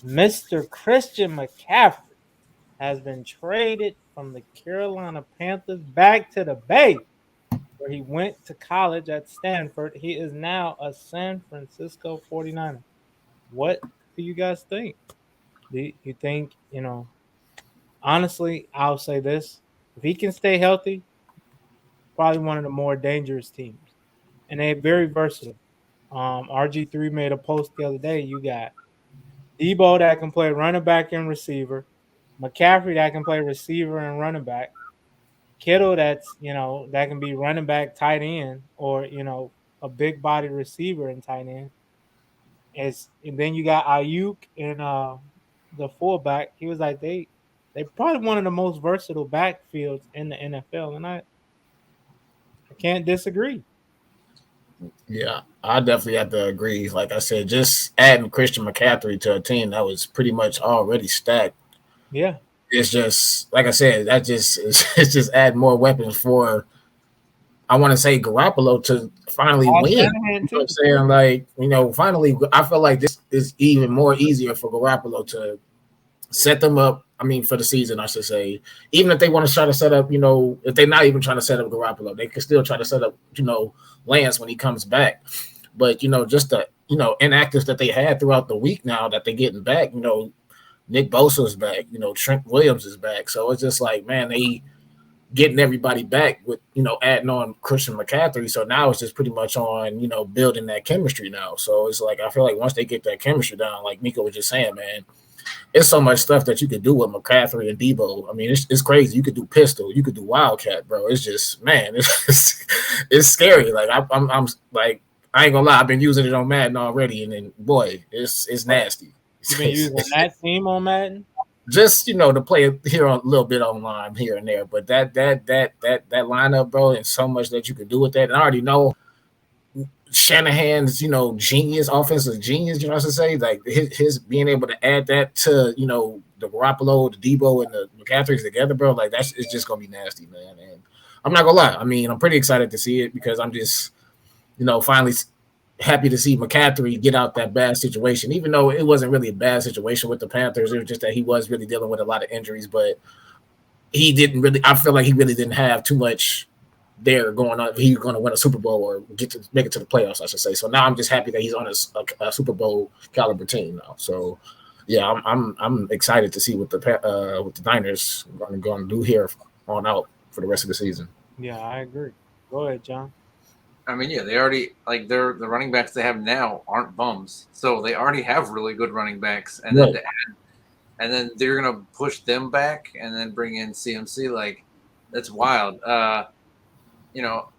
Mr. Christian McCaffrey has been traded from the Carolina Panthers back to the Bay, where he went to college at Stanford. He is now a San Francisco 49er. What do you guys think? Do you think, honestly, I'll say this. If he can stay healthy, probably one of the more dangerous teams. And they're very versatile. RG3 made a post the other day. You got Debo that can play running back and receiver, McCaffrey that can play receiver and running back, Kittle that's that can be running back, tight end, or a big body receiver and tight end. And then you got Ayuk and the fullback. He was like they probably one of the most versatile backfields in the NFL, and I can't disagree. Yeah, I definitely have to agree. Like I said, just adding Christian McCaffrey to a team that was pretty much already stacked. Yeah, It's just like I said, that just it's just add more weapons for I want to say Garoppolo to finally win. Shanahan You know what I'm too. saying? Like, finally I feel like this is even more easier for Garoppolo to set them up. I mean, for the season, I should say. Even if they want to try to set up, if they're not even trying to set up Garoppolo, they can still try to set up, Lance when he comes back. But just the inactives that they had throughout the week now that they're getting back. Nick Bosa's back. Trent Williams is back. So it's just like, man, they getting everybody back with adding on Christian McCaffrey. So now it's just pretty much on building that chemistry now. So it's like I feel like once they get that chemistry down, like Miko was just saying, man, it's so much stuff that you could do with McCaffrey and Debo. I mean, it's crazy. You could do pistol, you could do wildcat, bro. It's just, man, it's scary. Like I'm like, I ain't gonna lie, I've been using it on Madden already, and then boy, it's nasty. You've been using that team on Madden. Just to play it here a little bit online here and there, but that lineup, bro, and so much that you could do with that. And I already know Shanahan's, genius, offensive genius, what I should say, like his being able to add that to, the Garoppolo, the Debo, and the McCaffrey's together, bro, like it's just gonna be nasty, man. And I'm not gonna lie, I mean, I'm pretty excited to see it because I'm just, finally happy to see McCaffrey get out that bad situation, even though it wasn't really a bad situation with the Panthers. It was just that he was really dealing with a lot of injuries, but he didn't really, I feel like he really didn't have too much there going on. He's going to win a Super Bowl or make it to the playoffs, I should say. So now I'm just happy that he's on a Super Bowl caliber team now. So yeah, I'm excited to see what the Niners are going to do here on out for the rest of the season. Yeah, I agree. Go ahead, John. I mean, yeah, they already like the running backs they have now aren't bums, so they already have really good running backs, and Right. then they're gonna push them back and then bring in CMC. Like that's wild. You know,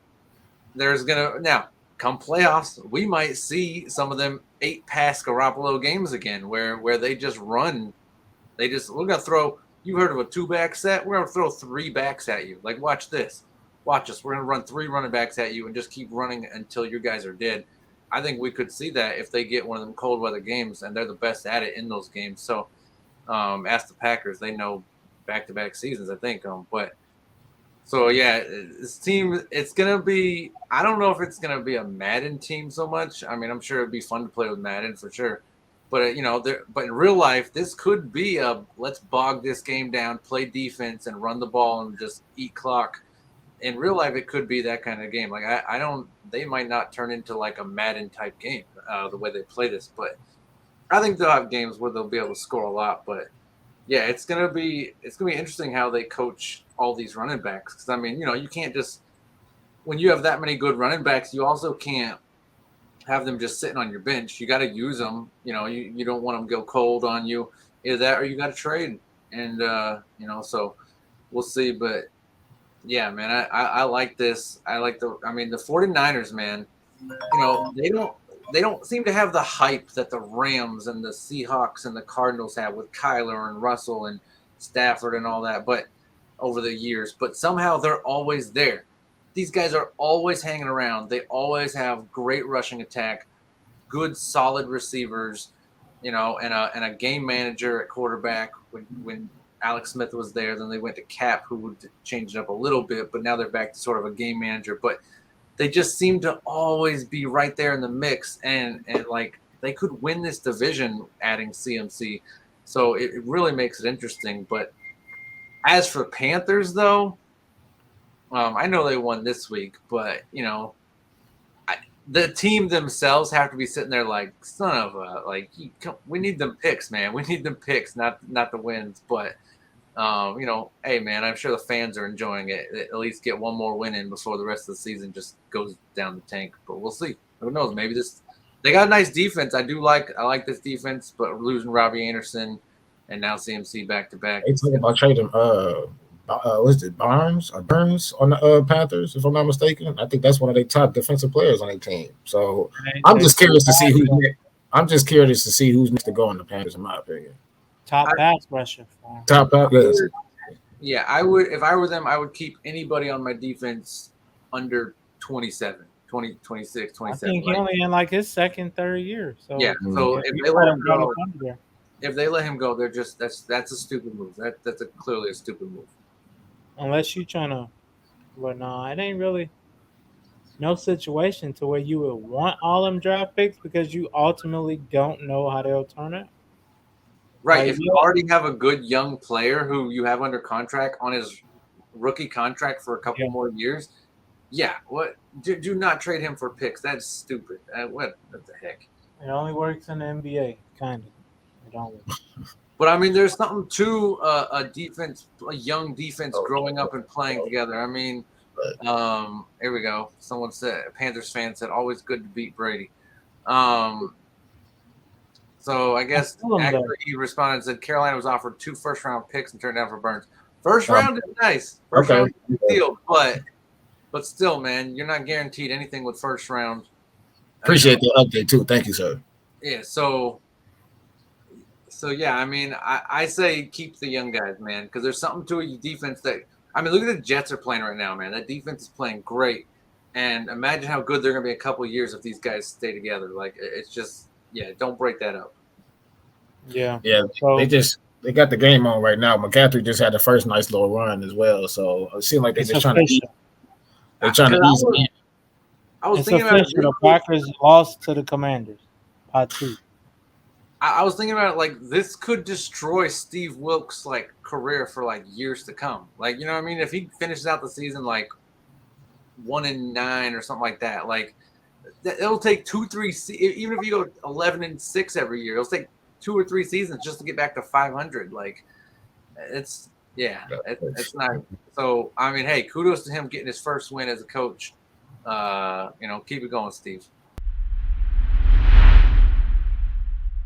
there's gonna now come playoffs, we might see some of them 8-pass Garoppolo games again, where they just run. We're gonna throw. You heard of a 2-back set? We're gonna throw 3 backs at you. Like watch this. Watch us. We're going to run 3 running backs at you and just keep running until you guys are dead. I think we could see that if they get one of them cold weather games, and they're the best at it in those games. So ask the Packers. They know back-to-back seasons, I think. So, yeah, this team, it's going to be – I don't know if it's going to be a Madden team so much. I mean, I'm sure it would be fun to play with Madden for sure. But, but in real life, this could be a let's bog this game down, play defense, and run the ball and just eat clock. In real life, it could be that kind of game. Like I don't, they might not turn into like a Madden type game the way they play this, but I think they'll have games where they'll be able to score a lot. But yeah, it's gonna be interesting how they coach all these running backs. Because I mean, you can't just when you have that many good running backs, you also can't have them just sitting on your bench. You got to use them. You don't want them to go cold on you. Either that or you got to trade. And so we'll see, but. Yeah, man, I like this. I mean, the 49ers, man, they don't seem to have the hype that the Rams and the Seahawks and the Cardinals have with Kyler and Russell and Stafford and all that, but over the years. But somehow they're always there. These guys are always hanging around. They always have great rushing attack, good solid receivers, and a game manager at quarterback when Alex Smith was there. Then they went to Cap, who would change it up a little bit, but now they're back to sort of a game manager. But they just seem to always be right there in the mix. And like they could win this division adding CMC. So it really makes it interesting. But as for Panthers, though, I know they won this week, but the team themselves have to be sitting there like, son of a we need them picks, man. We need them picks, not the wins. But hey, man, I'm sure the fans are enjoying it. At least get one more win in before the rest of the season just goes down the tank. But we'll see. Who knows? Maybe they got a nice defense. I like this defense, but losing Robbie Anderson and now CMC back to back. They talking about trading what's it, Burns on the Panthers, if I'm not mistaken. I think that's one of their top defensive players on their team. So I'm just curious to see who's next. I'm just curious to see who's next to go on the Panthers, in my opinion. Top pass rusher. Top pass. Yeah, I would. If I were them, I would keep anybody on my defense under 27, 20, 26, 27. I think he only in like his second, third year. So yeah. So if they let him go, they're just that's a stupid move. That's clearly a stupid move. Unless you're trying to, but no, it ain't really no situation to where you would want all them draft picks because you ultimately don't know how they'll turn out. Right. Like, if you already have a good young player who you have under contract on his rookie contract for a couple more years, do not trade him for picks. That's stupid. What the heck? It only works in the NBA, kind of. It don't work. But I mean, there's something to a young defense growing up and playing together. I mean, here we go. Someone said, a Panthers fan said, always good to beat Brady. So I guess actually he responded and said Carolina was offered 2 first-round picks and turned down for Burns. First round is nice. First round is deal, but still, man, you're not guaranteed anything with first round. Appreciate the update too. Thank you, sir. Yeah, so yeah, I mean, I say keep the young guys, man, because there's something to a defense that look at the Jets are playing right now, man. That defense is playing great, and imagine how good they're going to be in a couple of years if these guys stay together. Like it's just, don't break that up. Yeah. So, they got the game on right now. McCaffrey just had the first nice little run as well, so it seemed like they're just trying to ease it. I was thinking about the Packers lost to the Commanders by 2. I was thinking about it like this could destroy Steve Wilkes' like career for like years to come. Like, you know what I mean? If he finishes out the season like 1-9 or something like that, like it'll take 2-3 even if you go 11-6 every year, it'll take 2 or 3 seasons just to get back to 500. Like it's not. So I mean, hey, kudos to him getting his first win as a coach. Keep it going, Steve.